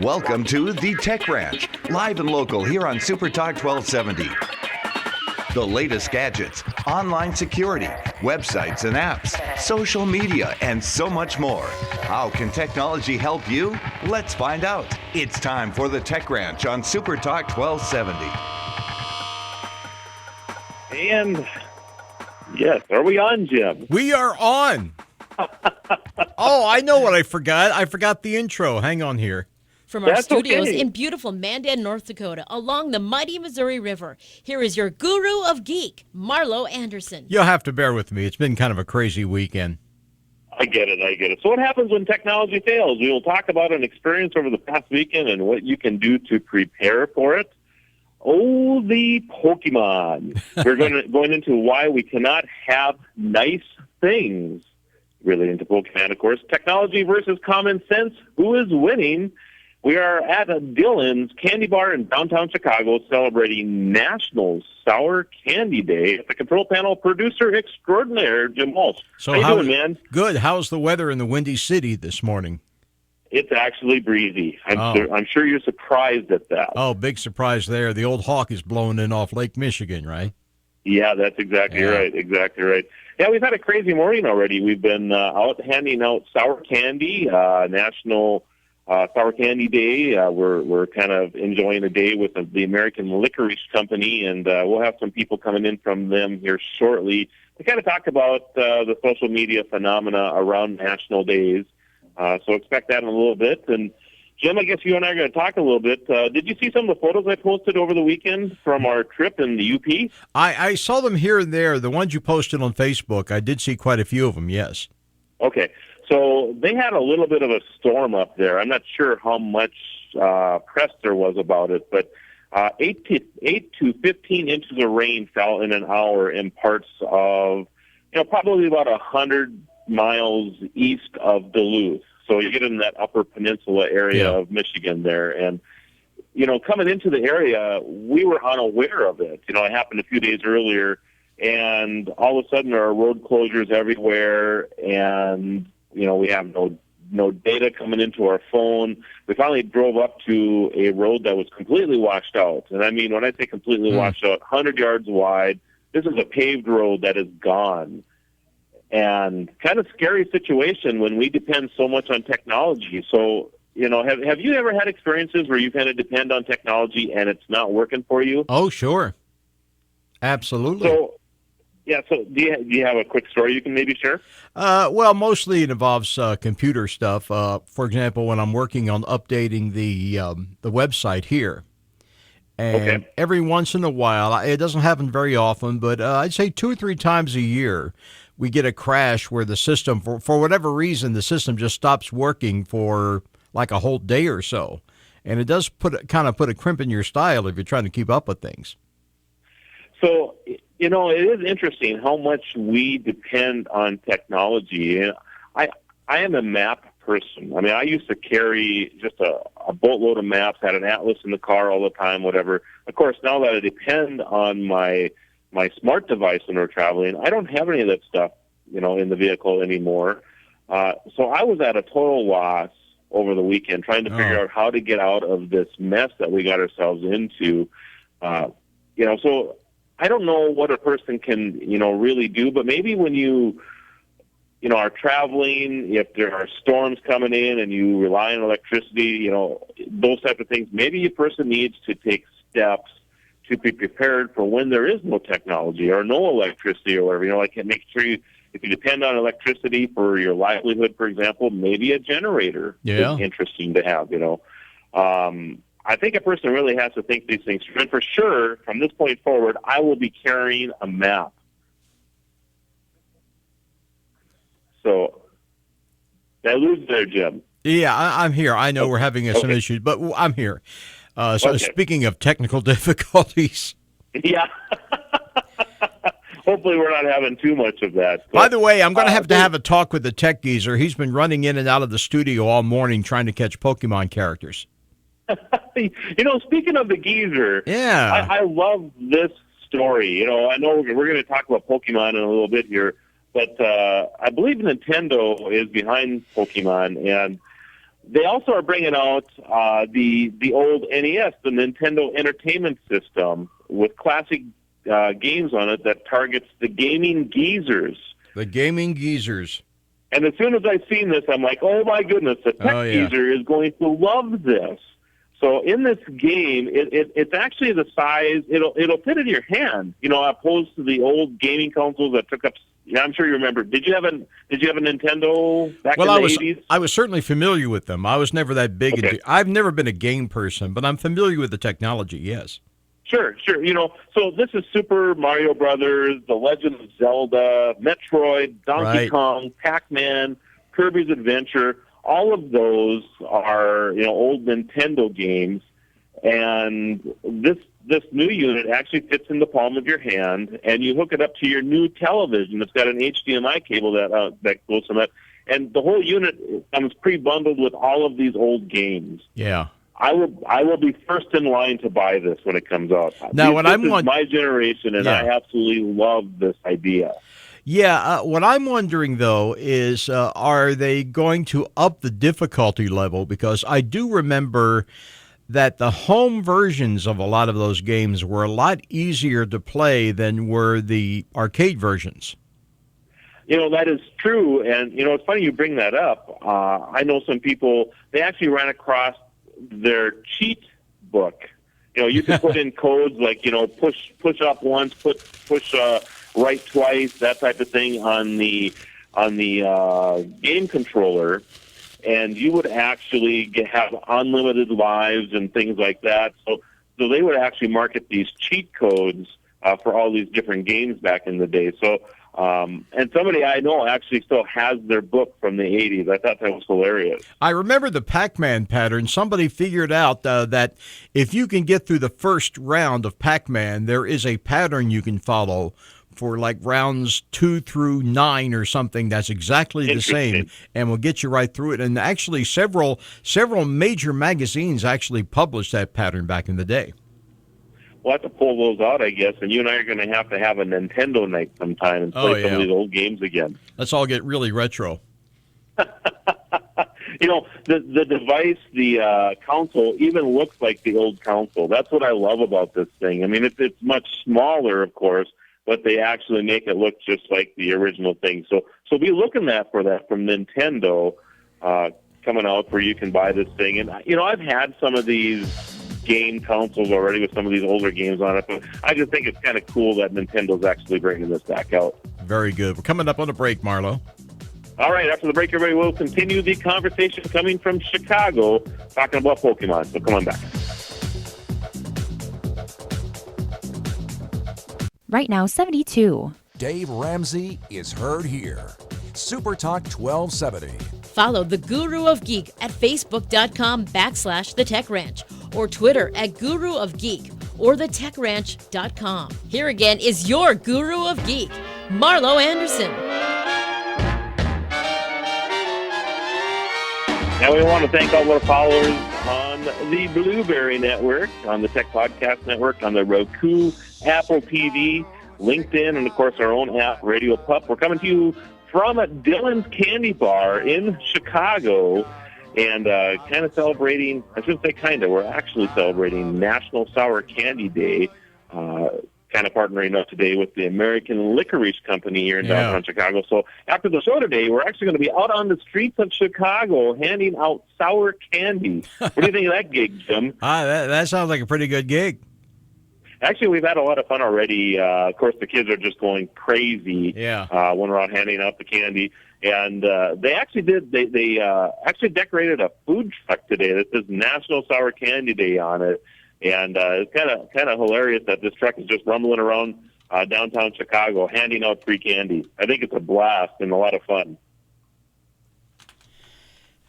Welcome to The Tech Ranch, live and local here on Super Talk 1270. The latest gadgets, online security, websites and apps, social media, and so much more. How can technology help you? Let's find out. It's time for The Tech Ranch on Super Talk 1270. And yes, are we on, Jim? We are on. Oh, I know what I forgot. I forgot the intro. Hang on here. From our That's studios okay. in beautiful Mandan, North Dakota, along the mighty Missouri River, here is your guru of geek, Marlo Anderson. You'll have to bear with me. It's been kind of a crazy weekend. I get it. So what happens when technology fails? We will talk about an experience over the past weekend and what you can do to prepare for it. Oh, the Pokemon. We're going into why we cannot have nice things relating to Pokemon, of course. Technology versus common sense. Who is winning? We are at Dylan's Candy Bar in downtown Chicago celebrating National Sour Candy Day at the control panel producer extraordinaire, Jim Walsh. So how you doing, man? Good. How's the weather in the Windy City this morning? It's actually breezy. I'm sure you're surprised at that. Oh, big surprise there. The old hawk is blowing in off Lake Michigan, right? Yeah, that's exactly right. Exactly right. Yeah, we've had a crazy morning already. We've been out handing out sour candy, National Sour Candy Day. We're kind of enjoying a day with the American Licorice Company, and we'll have some people coming in from them here shortly to kind of talk about the social media phenomena around national days. So expect that in a little bit. And Jim, I guess you and I are going to talk a little bit. Did you see some of the photos I posted over the weekend from our trip in the UP? I saw them here and there. The ones you posted on Facebook, I did see quite a few of them, yes. Okay. So they had a little bit of a storm up there. I'm not sure how much press there was about it, but 8 to 15 inches of rain fell in an hour in parts of, probably about 100 miles east of Duluth. So you get in that upper peninsula area of Michigan there. And, coming into the area, we were unaware of it. It happened a few days earlier, and all of a sudden there are road closures everywhere, and, we have no data coming into our phone. We finally drove up to a road that was completely washed out. And I mean, when I say completely washed out, 100 yards wide, this is a paved road that is gone. And kind of scary situation when we depend so much on technology. So, have you ever had experiences where you kind of depend on technology and it's not working for you? Oh, sure. Absolutely. So do you have a quick story you can maybe share? Well, mostly it involves computer stuff. For example, when I'm working on updating the website here, and every once in a while, it doesn't happen very often, but I'd say 2 or 3 times a year, we get a crash where the system, for whatever reason, the system just stops working for like a whole day or so. And it does put a crimp in your style if you're trying to keep up with things. So, it is interesting how much we depend on technology. And I am a map person. I mean, I used to carry just a boatload of maps, had an atlas in the car all the time, whatever. Of course, now that I depend on my smart device when we're traveling, I don't have any of that stuff, in the vehicle anymore. So I was at a total loss over the weekend trying to figure out how to get out of this mess that we got ourselves into. So I don't know what a person can, really do, but maybe when you are traveling, if there are storms coming in and you rely on electricity, those type of things, maybe a person needs to take steps to be prepared for when there is no technology or no electricity or whatever. Like make sure if you depend on electricity for your livelihood, for example, maybe a generator is interesting to have. I think a person really has to think these things through. And for sure, from this point forward, I will be carrying a map. So, did I lose there, Jim? Yeah, I'm here. I know we're having some issues, but I'm here. Speaking of technical difficulties. Yeah. Hopefully we're not having too much of that. But, by the way, I'm going to have a talk with the tech geezer. He's been running in and out of the studio all morning trying to catch Pokemon characters. Speaking of the geezer, I love this story. I know we're going to talk about Pokemon in a little bit here, but I believe Nintendo is behind Pokemon, and they also are bringing out the old NES, the Nintendo Entertainment System, with classic games on it that targets the gaming geezers. The gaming geezers. And as soon as I've seen this, I'm like, oh my goodness, the tech geezer is going to love this. So in this game, it's actually the size, it'll fit in your hand, opposed to the old gaming consoles that took up. Yeah, I'm sure you remember. Did you have a Nintendo back in the 80s? I was certainly familiar with them. I was never that big into. I've never been a game person, but I'm familiar with the technology. Yes. Sure. So this is Super Mario Brothers, The Legend of Zelda, Metroid, Donkey Kong, Pac-Man, Kirby's Adventure. All of those are old Nintendo games, and this new unit actually fits in the palm of your hand, and you hook it up to your new television. It's got an HDMI cable that goes from that, and the whole unit comes pre-bundled with all of these old games. Yeah. I will be first in line to buy this when it comes out. Now, this is my generation, and I absolutely love this idea. Yeah, what I'm wondering, though, is are they going to up the difficulty level? Because I do remember that the home versions of a lot of those games were a lot easier to play than were the arcade versions. That is true, and, it's funny you bring that up. I know some people, they actually ran across their cheat book. You can put in codes like, push up once, push right twice, that type of thing on the game controller, and you would actually have unlimited lives and things like that. So they would actually market these cheat codes for all these different games back in the day. So and somebody I know actually still has their book from the 80s. I thought that was hilarious. I remember the Pac-Man pattern. Somebody figured out that if you can get through the first round of Pac-Man, there is a pattern you can follow for like rounds 2 through 9 or something that's exactly the same, and will get you right through it. And actually several major magazines actually published that pattern back in the day. We'll have to pull those out, I guess, and you and I are going to have a Nintendo night sometime and play some of these old games again. Let's all get really retro. The device, the console, even looks like the old console. That's what I love about this thing. I mean, it's much smaller, of course, but they actually make it look just like the original thing. So be looking for that from Nintendo coming out where you can buy this thing. And, I've had some of these game consoles already with some of these older games on it, but I just think it's kind of cool that Nintendo's actually bringing this back out. Very good. We're coming up on a break, Marlo. All right, after the break, everybody, we'll continue the conversation coming from Chicago, talking about Pokemon, so come on back. Right now, 72. Dave Ramsey is heard here. Super Talk 1270. Follow the Guru of Geek at facebook.com/The Tech Ranch or Twitter at Guru of Geek or thetechranch.com. Here again is your Guru of Geek, Marlo Anderson. Now we want to thank all our followers on the Blueberry Network, on the Tech Podcast Network, on the Roku, Apple TV, LinkedIn, and of course our own app, Radio Pup. We're coming to you from Dylan's Candy Bar in Chicago, and kind of celebrating, I shouldn't say kind of, we're actually celebrating National Sour Candy Day, kind of partnering up today with the American Licorice Company here in downtown Chicago. So after the show today, we're actually going to be out on the streets of Chicago handing out sour candy. What do you think of that gig, Jim? That sounds like a pretty good gig. Actually, we've had a lot of fun already. Of course, the kids are just going crazy when we're out handing out the candy. And they actually they actually decorated a food truck today that says National Sour Candy Day on it. And it's kind of hilarious that this truck is just rumbling around downtown Chicago handing out free candy. I think it's a blast and a lot of fun.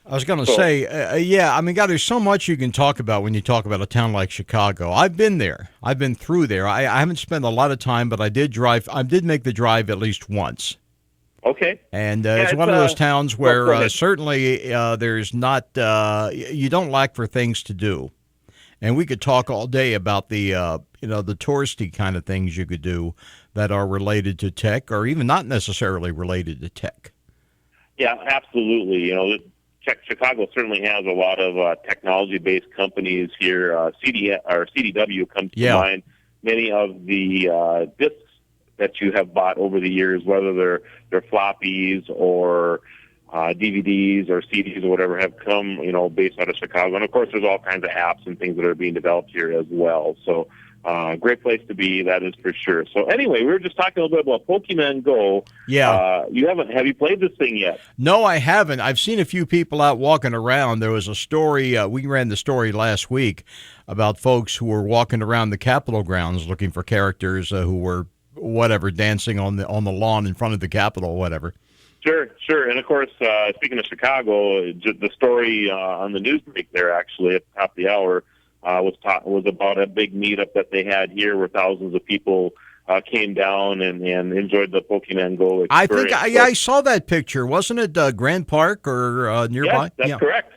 I was going to say, God, there's so much you can talk about when you talk about a town like Chicago. I've been there. I've been through there. I haven't spent a lot of time, but I did drive. I did make the drive at least once. Okay. And it's one of those towns where certainly there's not, you don't lack for things to do. And we could talk all day about the, the touristy kind of things you could do that are related to tech or even not necessarily related to tech. Yeah, absolutely. Chicago certainly has a lot of technology-based companies here. CDW comes to mind. Many of the discs that you have bought over the years, whether they're floppies or DVDs or CDs or whatever, have come, based out of Chicago. And of course, there's all kinds of apps and things that are being developed here as well. So, great place to be, that is for sure. So anyway, we were just talking a little bit about Pokemon Go. Yeah. Have you played this thing yet? No, I haven't. I've seen a few people out walking around. There was a story, we ran the story last week about folks who were walking around the Capitol grounds looking for characters who were, dancing on the lawn in front of the Capitol, whatever. Sure. And of course, speaking of Chicago, the story on the news break there, actually, at top of the hour, was about a big meetup that they had here where thousands of people came down and enjoyed the Pokemon Go experience. I think I saw that picture. Wasn't it Grand Park or nearby? Yes, that's correct.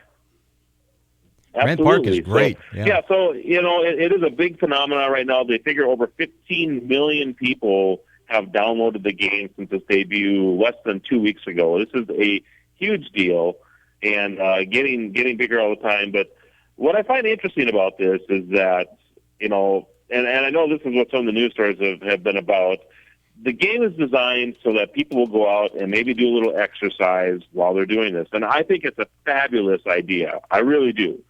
Grand Park is great. So it is a big phenomenon right now. They figure over 15 million people have downloaded the game since its debut less than 2 weeks ago. This is a huge deal and getting bigger all the time. But what I find interesting about this is that, and I know this is what some of the news stories have been about, the game is designed so that people will go out and maybe do a little exercise while they're doing this. And I think it's a fabulous idea. I really do.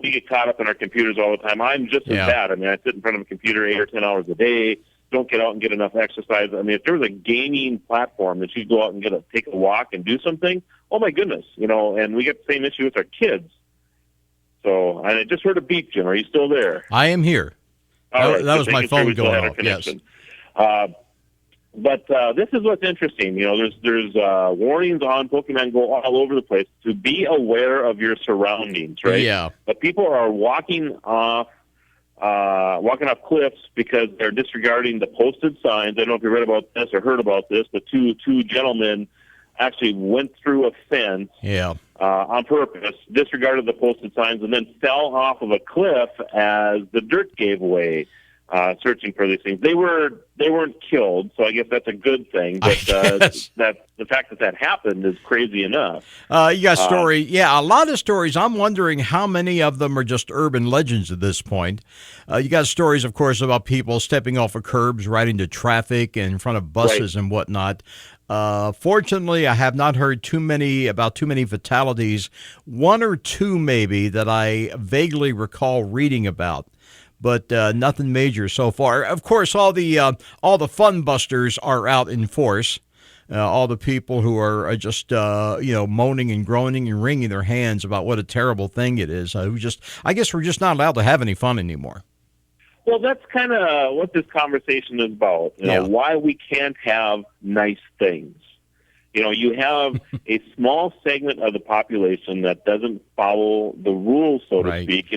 We get caught up in our computers all the time. I'm just as bad. I mean, I sit in front of a computer 8 or 10 hours a day, don't get out and get enough exercise. I mean, if there was a gaming platform that you go out and take a walk and do something, oh my goodness, and we get the same issue with our kids. So, and I just heard a beep, Jim. Are you still there? I am here. That was my phone going off. Yes. But this is what's interesting. There's warnings on Pokemon Go all over the place to be aware of your surroundings, right? Yeah. But people are walking off cliffs because they're disregarding the posted signs. I don't know if you read about this or heard about this, but two gentlemen actually went through a fence on purpose, disregarded the posted signs, and then fell off of a cliff as the dirt gave way, searching for these things. They weren't killed, so I guess that's a good thing. But that the fact that happened is crazy enough. You got a story. A lot of stories. I'm wondering how many of them are just urban legends at this point. You got stories, of course, about people stepping off of curbs right into traffic and in front of buses and whatnot. Fortunately, I have not heard too many fatalities. One or two maybe that I vaguely recall reading about, but nothing major so far. Of course, all the fun busters are out in force. All the people who are just moaning and groaning and wringing their hands about what a terrible thing it is. I guess we're just not allowed to have any fun anymore. Well, that's kind of what this conversation is about. Why we can't have nice things. You have a small segment of the population that doesn't follow the rules, so to speak.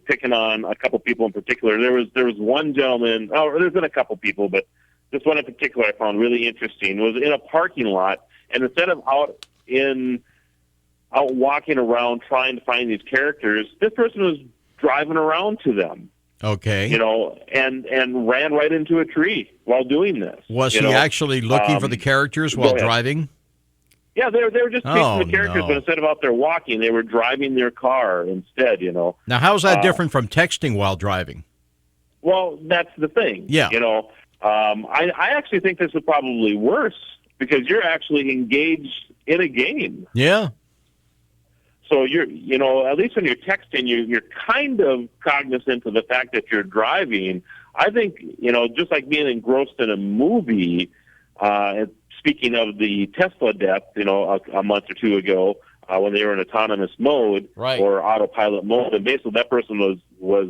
Picking on a couple people in particular. There was one gentleman. Oh, there's been a couple people, but this one in particular I found really interesting. Was in a parking lot, and instead of out walking around trying to find these characters, this person was driving around to them. Okay. And ran right into a tree while doing this. Was he actually looking for the characters while driving? Yeah, they were just chasing the characters, but instead of out there walking, they were driving their car instead, Now, how is that different from texting while driving? Well, that's the thing. Yeah. I actually think this is probably worse because you're actually engaged in a game. Yeah. So you're, at least when you're texting, you're kind of cognizant of the fact that you're driving. I think, just like being engrossed in a movie, speaking of the Tesla death, a month or two ago, when they were in autonomous mode or autopilot mode, and basically that person was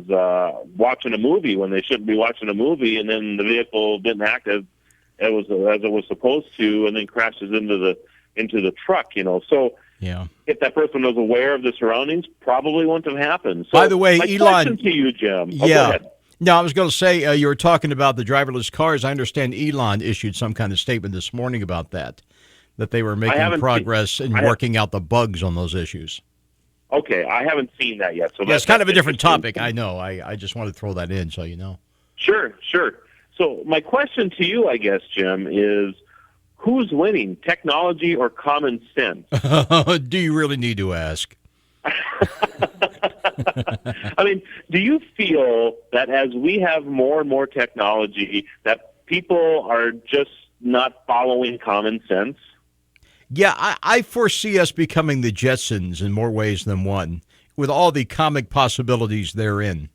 watching a movie when they shouldn't be watching a movie, and then the vehicle didn't act as it was supposed to, and then crashes into the truck. So. Yeah. If that person was aware of the surroundings, probably wouldn't have happened. So, by the way, my Elon. Question to you, Jim. Yeah. Go ahead. No, I was going to say you were talking about the driverless cars. I understand Elon issued some kind of statement this morning about that they were making progress in working out the bugs on those issues. Okay, I haven't seen that yet. So that's kind of a different topic. I know. I just wanted to throw that in so you know. Sure. So my question to you, I guess, Jim, is who's winning, technology or common sense? Do you really need to ask? I mean, do you feel that as we have more and more technology, that people are just not following common sense? Yeah, I foresee us becoming the Jetsons in more ways than one, with all the comic possibilities therein.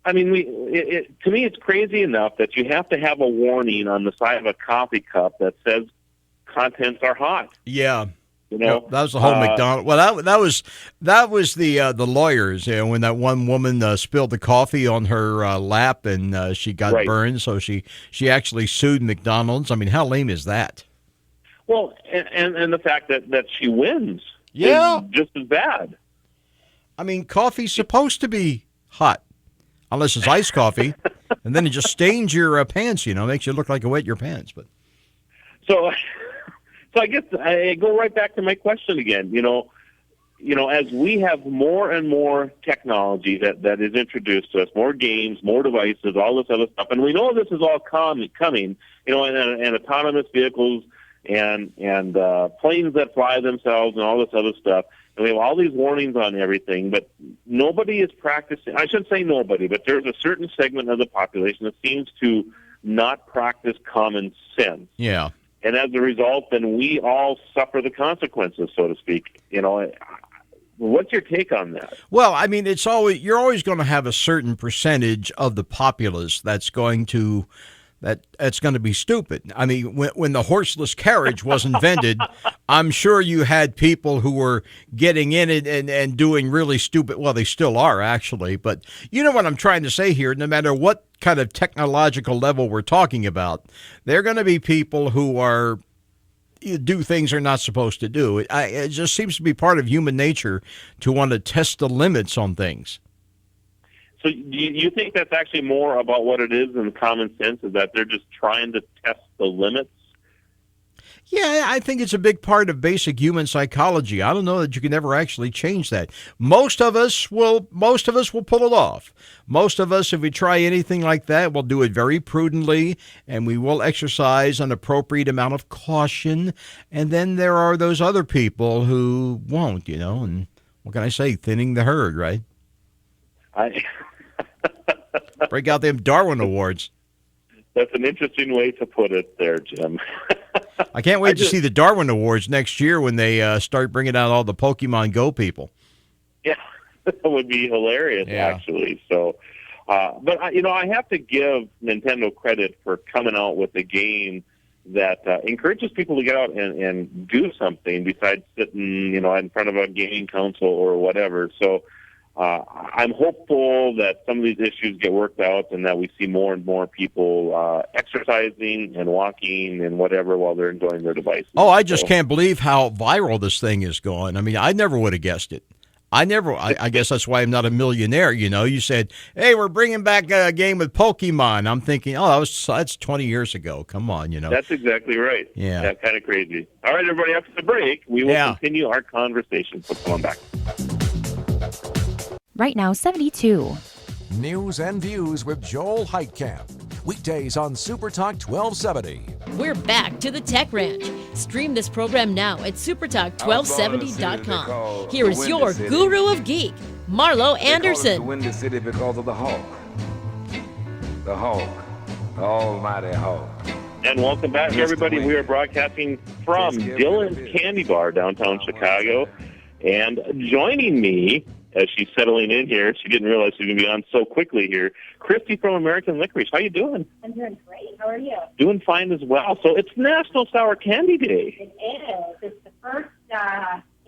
I mean, to me, it's crazy enough that you have to have a warning on the side of a coffee cup that says contents are hot. Yeah. You know, that was the whole McDonald's. Well, that was the lawyers. You know, when that one woman spilled the coffee on her lap and she got burned, so she actually sued McDonald's. I mean, how lame is that? Well, and the fact that she wins, is just as bad. I mean, coffee's supposed to be hot, unless it's iced coffee, and then it just stains your pants. You know, makes you look like you wet your pants. But so I guess I go right back to my question again. You know, as we have more and more technology that is introduced to us, more games, more devices, all this other stuff, and we know this is all coming. You know, and autonomous vehicles and planes that fly themselves and all this other stuff. And we have all these warnings on everything, but nobody is practicing. I shouldn't say nobody, but there's a certain segment of the population that seems to not practice common sense. Yeah. And as a result, then we all suffer the consequences, so to speak. You know, what's your take on that? Well, I mean, you're always going to have a certain percentage of the populace that's going to be stupid. I mean, when the horseless carriage was invented, I'm sure you had people who were getting in it and doing really stupid. Well, they still are, actually. But you know what I'm trying to say here? No matter what kind of technological level we're talking about, there are going to be people who do things they're not supposed to do. It just seems to be part of human nature to want to test the limits on things. So you think that's actually more about what it is than common sense, is that they're just trying to test the limits? Yeah, I think it's a big part of basic human psychology. I don't know that you can ever actually change that. Most of us will pull it off. Most of us, if we try anything like that, will do it very prudently, and we will exercise an appropriate amount of caution. And then there are those other people who won't, you know, and what can I say? Thinning the herd, right? Break out them Darwin Awards. That's an interesting way to put it there, Jim. I can't wait to see the Darwin Awards next year when they start bringing out all the Pokemon Go people. Yeah, that would be hilarious, actually. So, but I have to give Nintendo credit for coming out with a game that encourages people to get out and do something besides sitting, in front of a gaming console or whatever. So I'm hopeful that some of these issues get worked out and that we see more and more people exercising and walking and whatever while they're enjoying their devices. Oh, I just can't believe how viral this thing is going. I mean, I never would have guessed it. I guess that's why I'm not a millionaire. You said, hey, we're bringing back a game with Pokemon. I'm thinking, that's 20 years ago. Come on, That's exactly right. Yeah. That's kind of crazy. All right, everybody, after the break, we will continue our conversation. So come on back. Right now, 72. News and Views with Joel Heitkamp. Weekdays on Super Talk 1270. We're back to the Tech Ranch. Stream this program now at supertalk1270.com. Here is your guru of geek, Marlo Anderson. The Windy City because of the Hawk. The Hawk. The almighty Hawk. And welcome back, everybody. We are broadcasting from Dylan's Candy Bar, downtown Chicago. And joining me, as she's settling in here, she didn't realize she was going to be on so quickly here, Christy from American Licorice. How you doing? I'm doing great. How are you? Doing fine as well. So it's National Sour Candy Day. It is. It's the first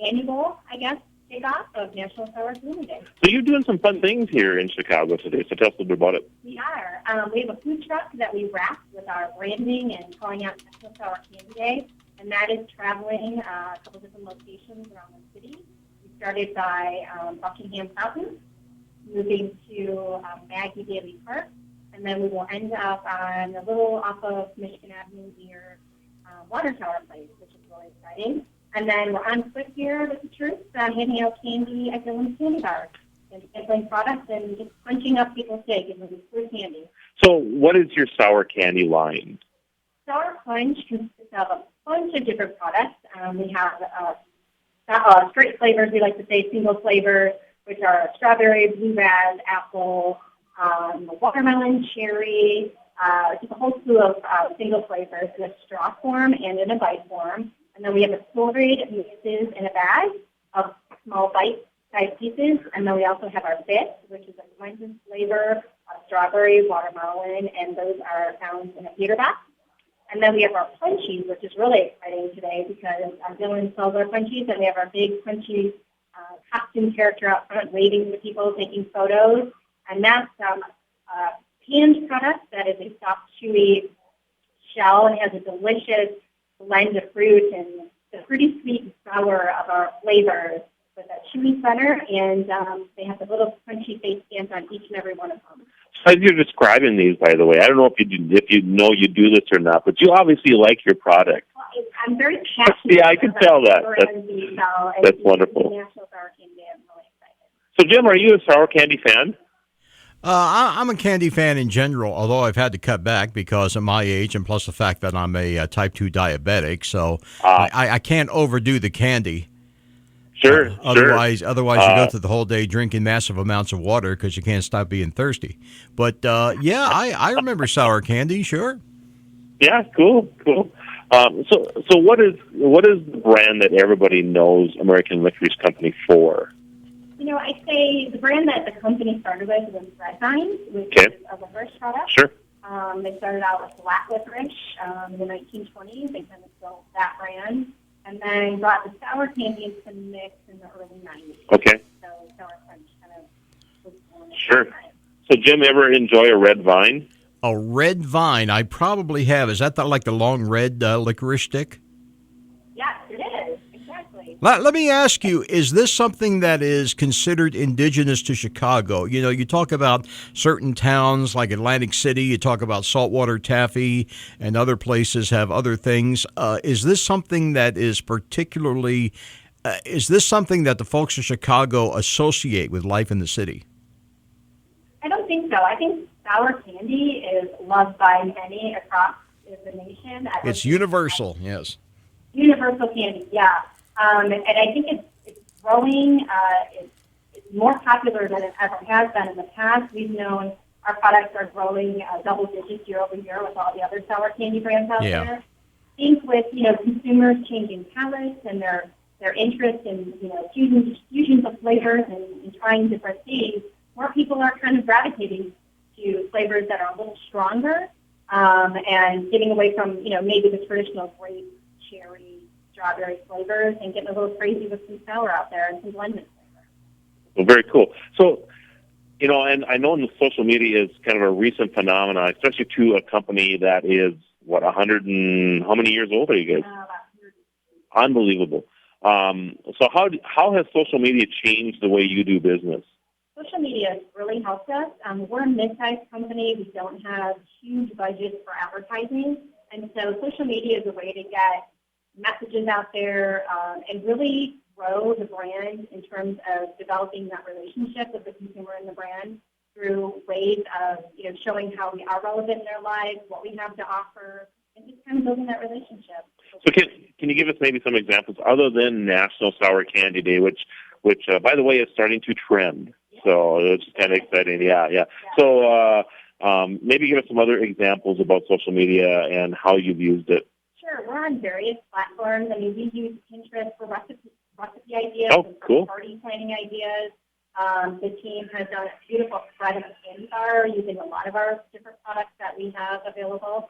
annual, I guess, kickoff of National Sour Candy Day. So you're doing some fun things here in Chicago today, so tell us a little bit about it. We are. We have a food truck that we wrap with our branding and calling out National Sour Candy Day, and that is traveling a couple different locations around the city. We started by Buckingham Fountain, moving to Maggie Daly Park, and then we will end up on a little off of Michigan Avenue near Water Tower Place, which is really exciting. And then we're on foot here with the troops, handing out candy at Dylan's Candy Bar and sampling products and just punching up people's day, giving them free candy. So what is your sour candy line? Sour Punch consists of a bunch of different products. We have straight flavors, we like to say single flavors, which are strawberry, bluegrass, apple, watermelon, cherry, just a whole slew of single flavors in a straw form and in a bite form. And then we have assorted mixes in a bag of small bite-sized pieces. And then we also have our bits, which is a blended flavor of strawberry, watermelon, and those are found in a theater box. And then we have our punchies, which is really exciting today because Dylan sells our punchies, and we have our big punchy costume character out front waving to people, taking photos. And that's a canned product that is a soft, chewy shell and has a delicious blend of fruit and the pretty sweet and sour of our flavors with a chewy center, and they have the little crunchy face stamp on each and every one of them. As you're describing these, by the way, I don't know if you know you do this or not, but you obviously like your product. Well, I'm very passionate. Yeah, I can tell that. That's wonderful. National Sour Candy, I'm really excited. So, Jim, are you a sour candy fan? I'm a candy fan in general, although I've had to cut back because of my age and plus the fact that I'm a type 2 diabetic, so I can't overdo the candy. Sure. Otherwise, you go through the whole day drinking massive amounts of water because you can't stop being thirsty. But, I remember sour candy, sure. Yeah, cool. So what is the brand that everybody knows American Licorice Company for? I say the brand that the company started with was Red Vine, which is a licorice product. Sure. They started out with black licorice in the 1920s. They kind of built that brand, and then brought the sour candy into the mix in the early 90s. Okay. So Sour Punch kind of was born. Sure. So, Jim, ever enjoy a Red Vine? A Red Vine, I probably have. Is that like the long red licorice stick? Yes, it is. Exactly. Let me ask you, is this something that is considered indigenous to Chicago? You talk about certain towns like Atlantic City, you talk about saltwater taffy, and other places have other things. Is this something that is particularly, is this something that the folks of Chicago associate with life in the city? I don't think so. I think sour candy is loved by many across the nation. It's universal, yes. Universal candy, yeah. And I think it's growing. It's more popular than it ever has been in the past. We've known our products are growing double digits year over year with all the other sour candy brands out there. I think with consumers changing palates and their interest in fusions of flavors and trying different things, more people are kind of gravitating to flavors that are a little stronger and getting away from maybe the traditional grape, cherry, strawberry flavors and getting a little crazy with some sour out there and some blended flavor. Well, very cool. So, and I know in the social media is kind of a recent phenomenon, especially to a company that is, 100 and how many years old are you guys? Unbelievable. So how has social media changed the way you do business? Social media has really helped us. We're a mid-sized company. We don't have huge budgets for advertising. And so social media is a way to get messages out there and really grow the brand in terms of developing that relationship with the consumer and the brand through ways of showing how we are relevant in their lives, what we have to offer, and just kind of building that relationship. So can you give us maybe some examples other than National Sour Candy Day, which by the way is starting to trend? Yeah. So it's kind of exciting. Yeah. So maybe give us some other examples about social media and how you've used it. Sure. We're on various platforms. I mean, we use Pinterest for recipe ideas. Oh, cool. Party planning ideas. The team has done a beautiful spread of a candy bar using a lot of our different products that we have available.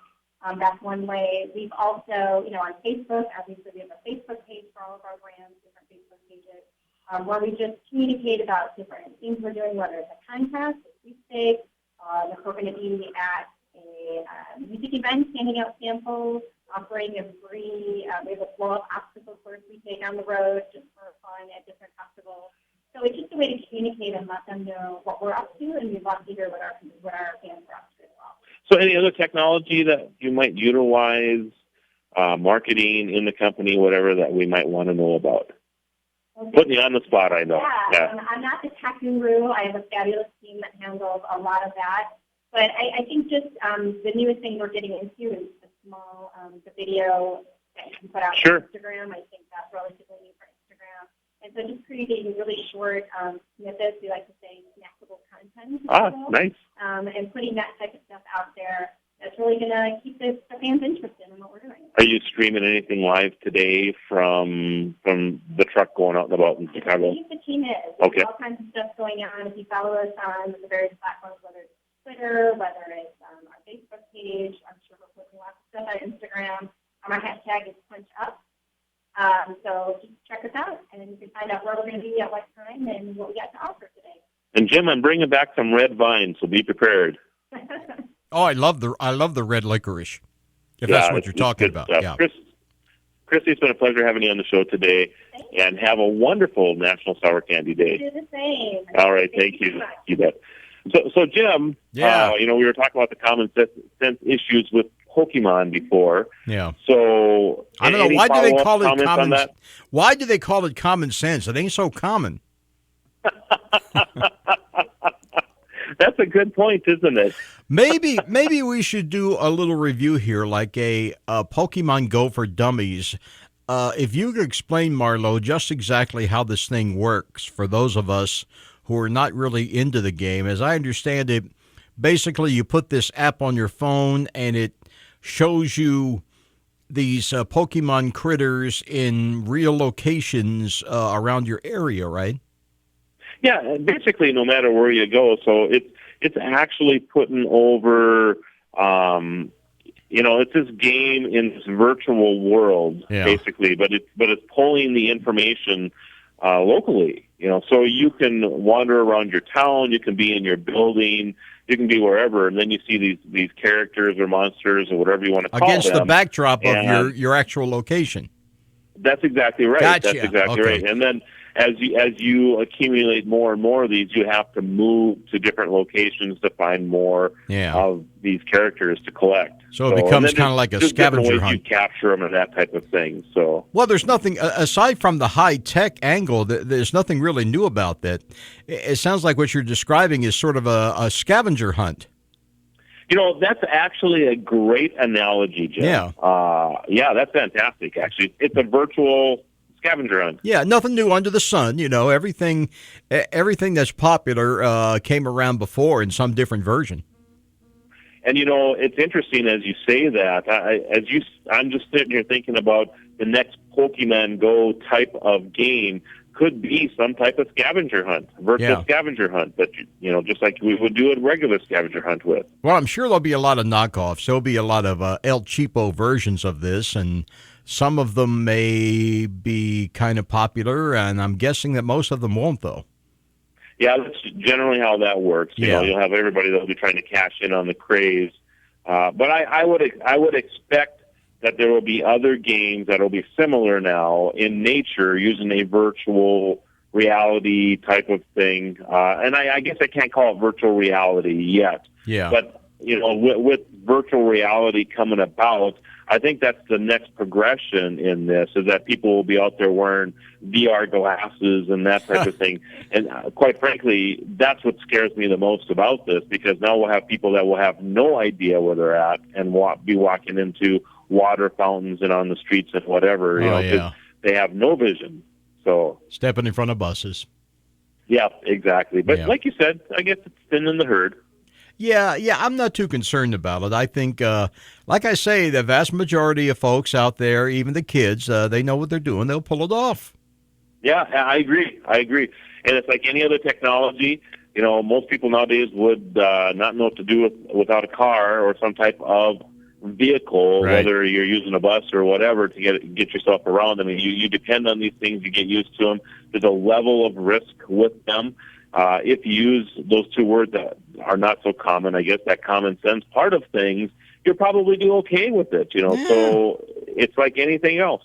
That's one way. We've also, on Facebook, obviously we have a Facebook page for all of our brands, different Facebook pages, where we just communicate about different things we're doing, whether it's a contest, a sweepstakes, if we're going to be at a music event, handing out samples, offering a free, we have a blow-up obstacle course we take on the road just for fun at different festivals. So it's just a way to communicate and let them know what we're up to, and we'd love to hear what our fans are up to as well. So any other technology that you might utilize, marketing in the company, whatever that we might want to know about? Okay. Putting you on the spot, I know. Yeah. I'm not the tech guru. I have a fabulous team that handles a lot of that. But I think just the newest thing we're getting into is the small, the video that you can put out Sure. on Instagram. I think that's relatively new for Instagram. And so just creating really short snippets, we like to say snackable content. Nice. And putting that type of stuff out there, that's really going to keep the fans interested in what we're doing. Are you streaming anything live today from the truck going out and about in Chicago? I believe the team is. Okay. There's all kinds of stuff going on. If you follow us on the various platforms, whether it's Twitter, whether it's our Facebook page, I'm sure we're putting lots of stuff on Instagram. Our hashtag is PunchUp. So just check us out, and then you can find out where we're going to be at what time and what we got to offer today. And Jim, I'm bringing back some red vine, so be prepared. Oh, I love the red licorice. If that's what you're talking about. Stuff. Yeah. Christy, it's been a pleasure having you on the show today, and have a wonderful National Sour Candy Day. Do the same. All right, thank you. You bet. So Jim, we were talking about the common sense issues with Pokemon before. Yeah. So I don't know, why do they call it common? That? Why do they call it common sense? It ain't so common. That's a good point, isn't it? Maybe we should do a little review here, like a Pokemon Go for Dummies. If you could explain, Marlo, just exactly how this thing works for those of us who are not really into the game. As I understand it, basically you put this app on your phone and it shows you these Pokemon critters in real locations around your area, right? Yeah, basically no matter where you go. So it's actually putting over, it's this game in this virtual world, basically, but it's pulling the information locally. So you can wander around your town, you can be in your building, you can be wherever, and then you see these characters or monsters or whatever you want to call them. Against the backdrop of your actual location. That's exactly right. Gotcha. That's exactly right. And then as you accumulate more and more of these, you have to move to different locations to find more of these characters to collect. So it becomes kind of like a scavenger hunt. You capture them and that type of thing. So there's nothing aside from the high tech angle. There's nothing really new about that. It sounds like what you're describing is sort of a scavenger hunt. That's actually a great analogy, Jim. Yeah. That's fantastic. Actually, it's a virtual scavenger hunt. Yeah, nothing new under the sun. Everything that's popular came around before in some different version. And it's interesting as you say that. I'm just sitting here thinking about the next Pokemon Go type of game could be some type of scavenger hunt, virtual scavenger hunt that just like we would do a regular scavenger hunt with. Well, I'm sure there'll be a lot of knockoffs. There'll be a lot of El Cheapo versions of this, and some of them may be kind of popular, and I'm guessing that most of them won't, though. Yeah, that's generally how that works. You'll have everybody that'll be trying to cash in on the craze. But I would expect that there will be other games that will be similar now in nature using a virtual reality type of thing. And I guess I can't call it virtual reality yet. Yeah. But, with virtual reality coming about, I think that's the next progression in this, is that people will be out there wearing VR glasses and that type of thing. And quite frankly, that's what scares me the most about this, because now we'll have people that will have no idea where they're at and be walking into water fountains and on the streets and whatever, because they have no vision. So stepping in front of buses. Yeah, exactly. But like you said, I guess it's thinning the herd. Yeah, I'm not too concerned about it. I think, like I say, the vast majority of folks out there, even the kids, they know what they're doing. They'll pull it off. Yeah, I agree. And it's like any other technology. Most people nowadays would not know what to do without a car or some type of vehicle, right, whether you're using a bus or whatever, to get yourself around. I mean, you depend on these things. You get used to them. There's a level of risk with them. If you use those two words that are not so common, I guess that common sense part of things, you'll probably do okay with it, So it's like anything else.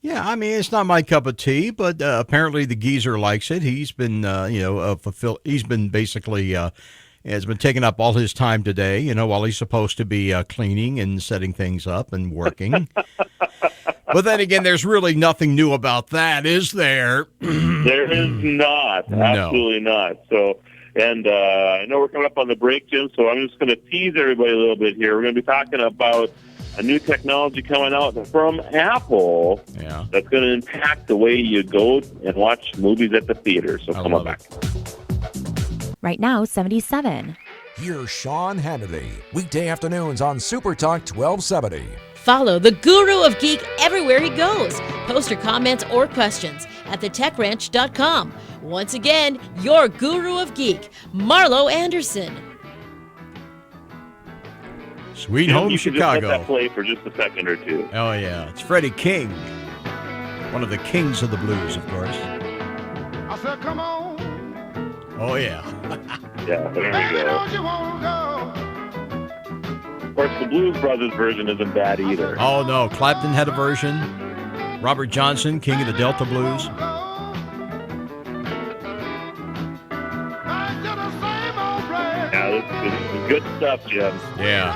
Yeah, I mean, it's not my cup of tea, but apparently the geezer likes it. He's been, he's been basically has been taking up all his time today, while he's supposed to be cleaning and setting things up and working. But then again, there's really nothing new about that, is there? There is not. Absolutely not. So, And I know we're coming up on the break, Jim, so I'm just going to tease everybody a little bit here. We're going to be talking about a new technology coming out from Apple that's going to impact the way you go and watch movies at the theater. So come on back. Right now, 77. Here's Sean Hannity, weekday afternoons on Super Talk 1270. Follow the Guru of Geek everywhere he goes. Post your comments or questions at thetechranch.com. Once again, your Guru of Geek, Marlo Anderson. Sweet Home you Chicago. Just let that play for just a second or two. Oh, yeah. It's Freddie King. One of the kings of the blues, of course. I said, come on. Oh, yeah. Yeah, there we go. Of course, the Blues Brothers version isn't bad either. Oh, no. Clapton had a version. Robert Johnson, King of the Delta Blues. Yeah, this is good stuff, Jim. Yeah.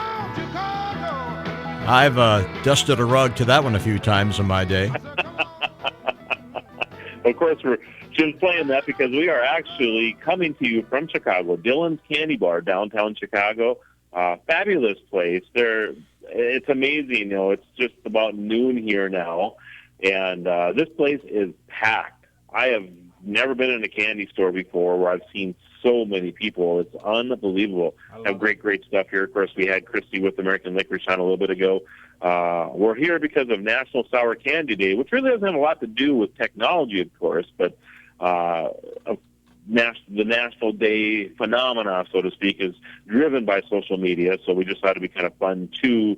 I've dusted a rug to that one a few times in my day. Of course, Jim's playing that because we are actually coming to you from Chicago, Dylan's Candy Bar, downtown Chicago. Fabulous place. It's amazing. It's just about noon here now, and this place is packed. I have never been in a candy store before where I've seen so many people. It's unbelievable. Have great stuff here. Of course, we had Christy with American Licorice on a little bit ago. We're here because of National Sour Candy Day, which really doesn't have a lot to do with technology, of course, but the National Day phenomena, so to speak, is driven by social media. So we just thought it'd be kind of fun to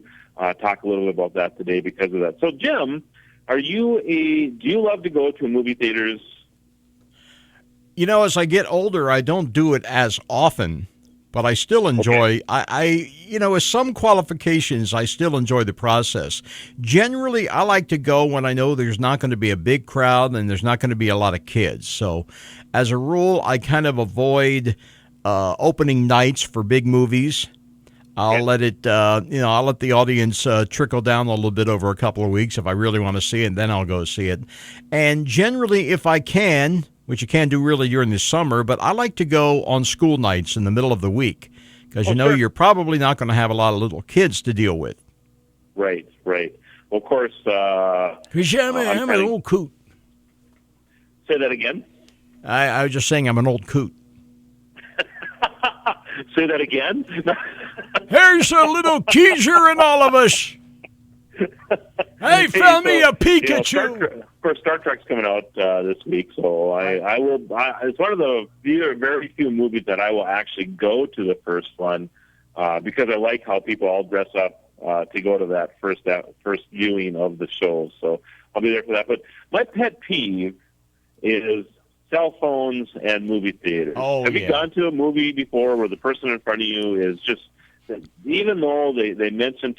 talk a little bit about that today because of that. So, Jim, do you love to go to movie theaters? As I get older, I don't do it as often, but I still enjoy, with some qualifications, I still enjoy the process. Generally, I like to go when I know there's not going to be a big crowd and there's not going to be a lot of kids. So as a rule, I kind of avoid opening nights for big movies. I'll let it, I'll let the audience trickle down a little bit over a couple of weeks if I really want to see it, then I'll go see it. And generally, if I can, which you can't do really during the summer, but I like to go on school nights in the middle of the week because you're probably not going to have a lot of little kids to deal with. Right. Well, of course. Because I'm an old coot. Say that again? I was just saying I'm an old coot. Say that again? There's a little geezer in all of us. Hey, found me a Pikachu. Of course, Star Trek's coming out this week, so I will. It's one of the very few movies that I will actually go to the first one because I like how people all dress up to go to that first viewing of the show. So I'll be there for that. But my pet peeve is cell phones and movie theaters. Have you gone to a movie before where the person in front of you is just, even though they mentioned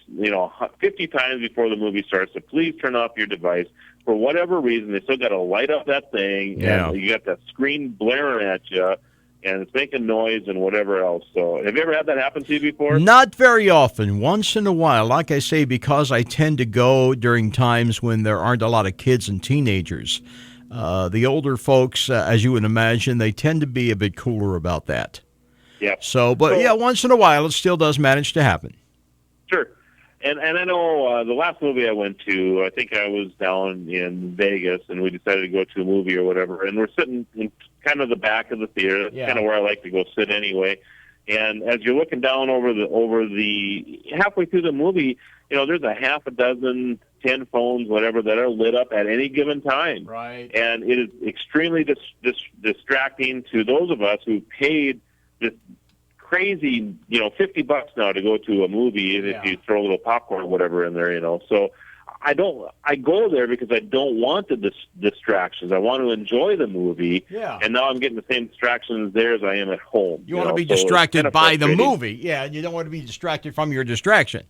50 times before the movie starts to please turn off your device, for whatever reason they still got to light up that thing, and you got that screen blaring at you, and it's making noise and whatever else. So have you ever had that happen to you before? Not very often. Once in a while, like I say, because I tend to go during times when there aren't a lot of kids and teenagers. The older folks, as you would imagine, they tend to be a bit cooler about that. Yeah. So, once in a while, it still does manage to happen. Sure. And I know the last movie I went to, I think I was down in Vegas, and we decided to go to a movie or whatever, and we're sitting in kind of the back of the theater. That's kind of where I like to go sit anyway. And as you're looking down over the halfway through the movie, there's a half a dozen, 10 phones, whatever, that are lit up at any given time. Right. And it is extremely distracting to those of us who paid this crazy, $50 now to go to a movie, if you throw a little popcorn or whatever in there, So I go there because I don't want the distractions. I want to enjoy the movie. Yeah. And now I'm getting the same distractions there as I am at home. You want to be distracted by the movie. Yeah, and you don't want to be distracted from your distraction.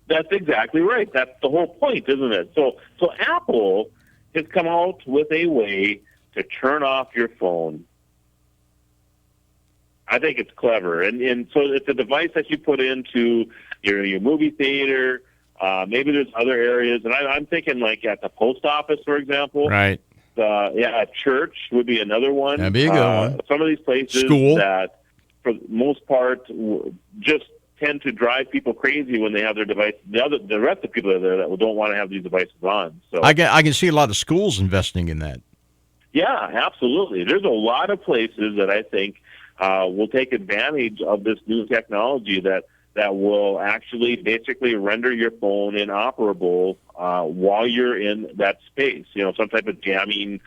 That's exactly right. That's the whole point, isn't it? So Apple has come out with a way to turn off your phone. I think it's clever. And so it's a device that you put into your movie theater. Maybe there's other areas. And I'm thinking like at the post office, for example. Right. A church would be another one. That'd be a good one. Some of these places School. that for the most part, just tend to drive people crazy when they have their device. The rest of the people that don't want to have these devices on. So I can see a lot of schools investing in that. Yeah, absolutely. There's a lot of places that I think will take advantage of this new technology that will actually basically render your phone inoperable while you're in that space. Some type of jamming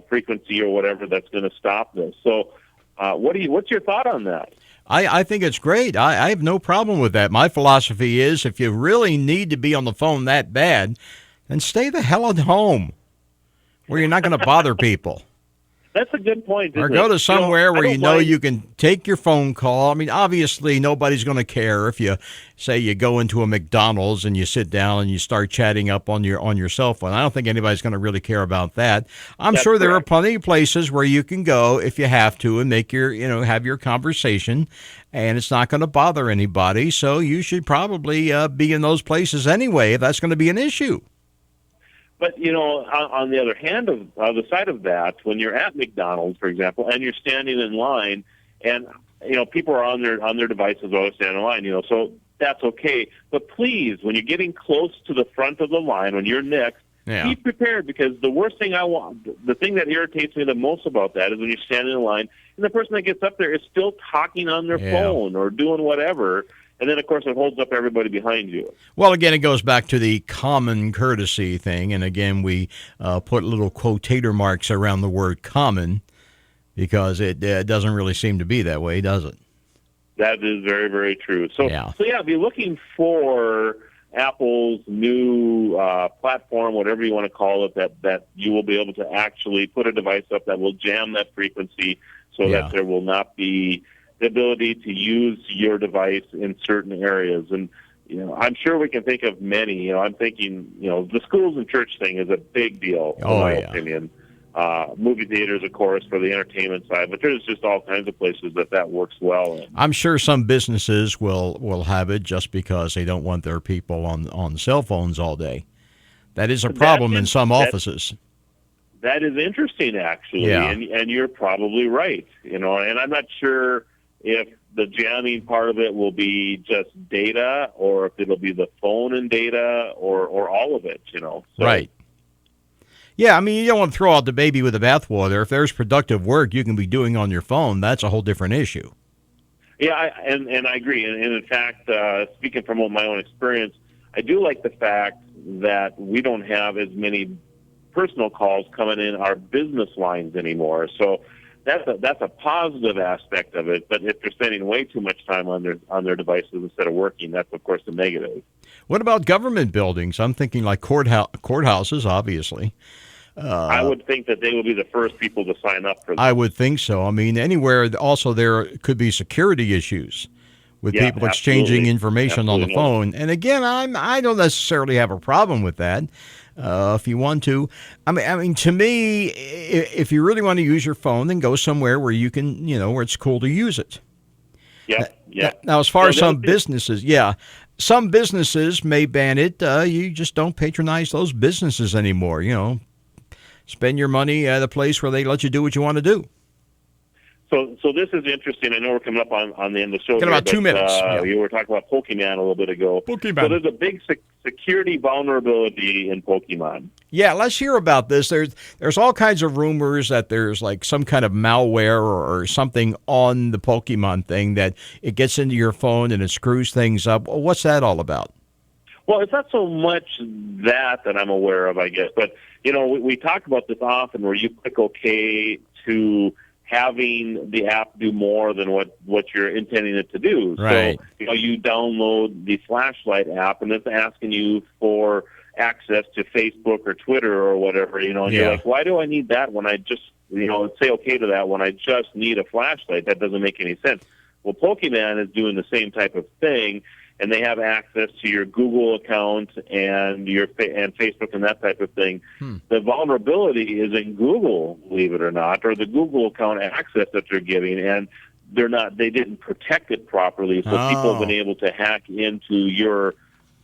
frequency or whatever that's going to stop this. So, what's your thought on that? I think it's great. I have no problem with that. My philosophy is if you really need to be on the phone that bad, then stay the hell at home where you're not going to bother people. That's a good point. Or go to somewhere where you can take your phone call. I mean, obviously, nobody's going to care if you say you go into a McDonald's and you sit down and you start chatting up on your cell phone. I don't think anybody's going to really care about that. I'm sure there are plenty of places where you can go if you have to and make have your conversation, and it's not going to bother anybody. So you should probably be in those places anyway if that's going to be an issue. But, on the other hand, on the side of that, when you're at McDonald's, for example, and you're standing in line and, people are on their devices while they're standing in line, so that's okay. But please, when you're getting close to the front of the line, when you're next, be prepared, because the worst thing the thing that irritates me the most about that is when you're standing in line and the person that gets up there is still talking on their phone or doing whatever. And then, of course, it holds up everybody behind you. Well, again, it goes back to the common courtesy thing. And, again, we put little quotator marks around the word common because it doesn't really seem to be that way, does it? That is very, very true. So be looking for Apple's new platform, whatever you want to call it, that you will be able to actually put a device up that will jam that frequency so that there will not be the ability to use your device in certain areas. And, I'm sure we can think of many. I'm thinking, the schools and church thing is a big deal, in my opinion. Movie theaters, of course, for the entertainment side, but there's just all kinds of places that works well in. I'm sure some businesses will have it just because they don't want their people on cell phones all day. That is a problem in some offices. That is interesting, actually, and you're probably right. And I'm not sure if the jamming part of it will be just data or if it'll be the phone and data or all of it, So. Right. Yeah, I mean, you don't want to throw out the baby with the bathwater. If there's productive work you can be doing on your phone, that's a whole different issue. Yeah, and I agree. And in fact, speaking from my own experience, I do like the fact that we don't have as many personal calls coming in our business lines anymore. So that's a positive aspect of it. But if they're spending way too much time on their devices instead of working, that's of course the negative. What about government buildings? I'm thinking like courthouses, obviously. I would think that they would be the first people to sign up for that. I would think so. I mean, anywhere also there could be security issues with people exchanging information on the phone. And again, I don't necessarily have a problem with that. If you want to, I mean, to me, if you really want to use your phone, then go somewhere where you can, where it's cool to use it. Yeah. Now, as far as some businesses, some businesses may ban it. You just don't patronize those businesses anymore. Spend your money at a place where they let you do what you want to do. So this is interesting. I know we're coming up on the end of the show. Got about 2 minutes. You were talking about Pokemon a little bit ago. Pokemon. So there's a big security vulnerability in Pokemon. Yeah, let's hear about this. There's all kinds of rumors that there's like some kind of malware or something on the Pokemon thing that it gets into your phone and it screws things up. What's that all about? Well, it's not so much that I'm aware of, I guess. But, we talk about this often where you click OK to having the app do more than what you're intending it to do. Right. So, you download the flashlight app and it's asking you for access to Facebook or Twitter or whatever, and you're like, why do I need that when I just, say okay to that when I just need a flashlight? That doesn't make any sense. Well, Pokemon is doing the same type of thing, and they have access to your Google account and and Facebook and that type of thing. The vulnerability is in Google, believe it or not, or the Google account access that they're giving, and they didn't protect it properly, so people have been able to hack into your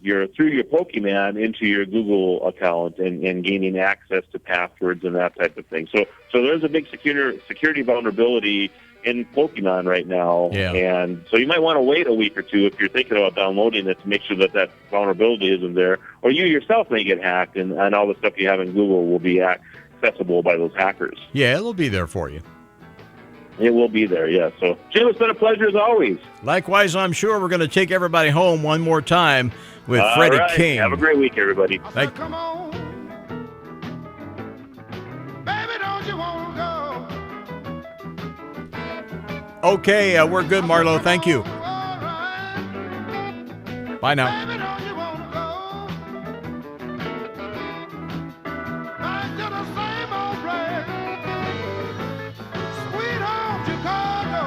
through your Pokemon into your Google account and gaining access to passwords and that type of thing. So there's a big security vulnerability in Pokemon right now. Yeah. And so you might want to wait a week or two if you're thinking about downloading it to make sure that that vulnerability isn't there. Or you yourself may get hacked, and all the stuff you have in Google will be accessible by those hackers. Yeah, it'll be there for you. It will be there, yeah. So, Jim, it's been a pleasure as always. Likewise, I'm sure we're going to take everybody home one more time with Freddie All right. King. Have a great week, everybody. Come on. Baby, don't you want to go? Okay, we're good, Marlo. Thank you. All right. Bye now. Baby, don't you want to go? Back to the same old place. Sweet home Chicago.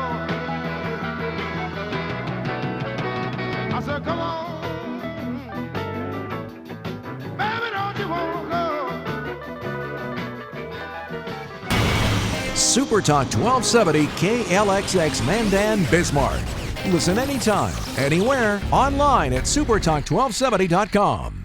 I said, come on. Baby, don't you want to go? Super Talk 1270 KLXX Mandan, Bismarck. Listen anytime, anywhere, online at supertalk1270.com.